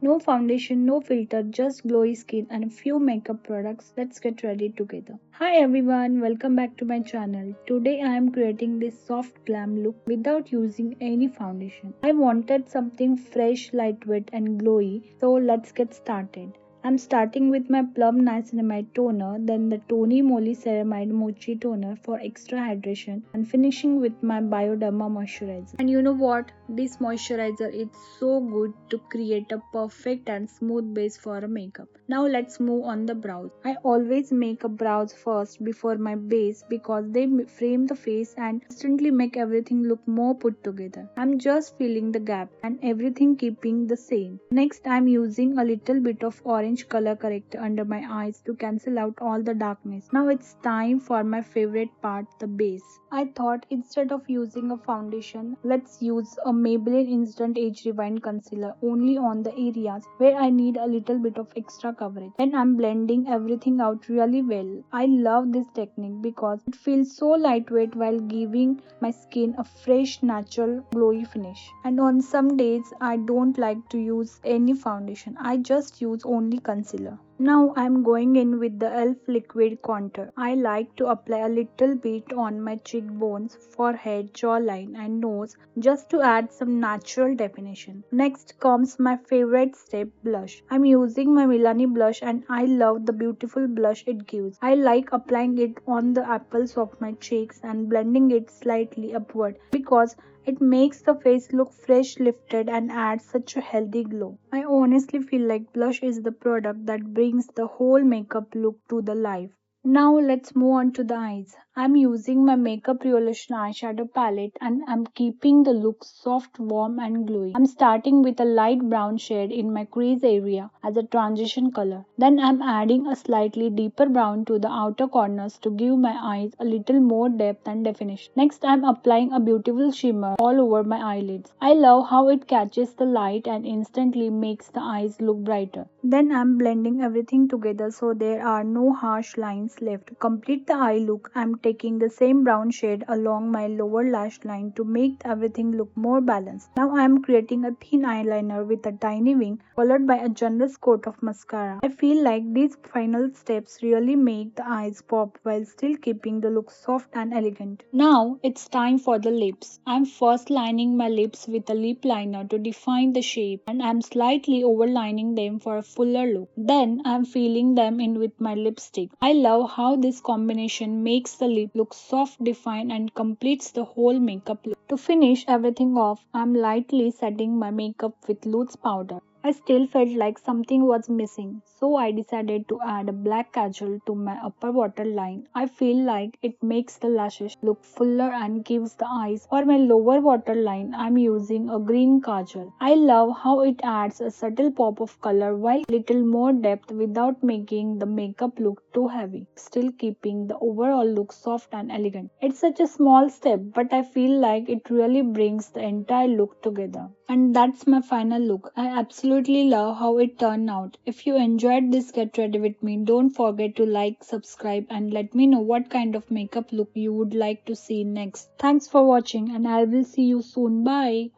No foundation, no filter, just glowy skin and a few makeup products. Let's get ready together. Hi everyone, welcome back to my channel. Today I am creating this soft glam look without using any foundation. I wanted something fresh, lightweight and glowy, so let's get started. I'm starting with my Plum Niacinamide toner, then the TonyMoly Ceramide Mochi toner for extra hydration, and finishing with my Bioderma Moisturizer. And you know what? This moisturizer is so good to create a perfect and smooth base for a makeup. Now let's move on the brows. I always make a brows first before my base because they frame the face and instantly make everything look more put together. I'm just filling the gap and everything keeping the same. Next I'm using a little bit of orange color corrector under my eyes to cancel out all the darkness. Now it's time for my favorite part, the base. I thought instead of using a foundation, let's use a Maybelline Instant Age Rewind Concealer only on the areas where I need a little bit of extra coverage. Then I'm blending everything out really well. I love this technique because it feels so lightweight while giving my skin a fresh, natural, glowy finish. And on some days, I don't like to use any foundation. I just use only concealer. Now I'm going in with the e.l.f. liquid contour. I like to apply a little bit on my cheekbones, forehead, jawline and nose just to add some natural definition. Next comes my favorite step, blush. I'm using my Milani Blush and I love the beautiful blush it gives. I like applying it on the apples of my cheeks and blending it slightly upward because it makes the face look fresh, lifted and adds such a healthy glow. I honestly feel like blush is the product that brings the whole makeup look to the life. Now let's move on to the eyes. I'm using my Makeup Revolution eyeshadow palette and I'm keeping the look soft, warm and glowy. I'm starting with a light brown shade in my crease area as a transition color. Then I'm adding a slightly deeper brown to the outer corners to give my eyes a little more depth and definition. Next I'm applying a beautiful shimmer all over my eyelids. I love how it catches the light and instantly makes the eyes look brighter. Then I'm blending everything together so there are no harsh lines left. To complete the eye look, I'm taking the same brown shade along my lower lash line to make everything look more balanced. Now I am creating a thin eyeliner with a tiny wing followed by a generous coat of mascara. I feel like these final steps really make the eyes pop while still keeping the look soft and elegant. Now it's time for the lips. I'm first lining my lips with a lip liner to define the shape and I'm slightly overlining them for a fuller look. Then I'm filling them in with my lipstick. I love how this combination makes the lip look soft, defined and completes the whole makeup look. To finish everything off, I'm lightly setting my makeup with loose powder. I still felt like something was missing, so I decided to add a black kajal to my upper waterline. I feel like it makes the lashes look fuller and gives the eyes. For my lower waterline, I'm using a green kajal. I love how it adds a subtle pop of color while little more depth without making the makeup look too heavy, still keeping the overall look soft and elegant. It's such a small step, but I feel like it really brings the entire look together. And that's my final look. I absolutely love how it turned out. If you enjoyed this get ready with me, don't forget to like, subscribe and let me know what kind of makeup look you would like to see next. Thanks for watching and I will see you soon. Bye.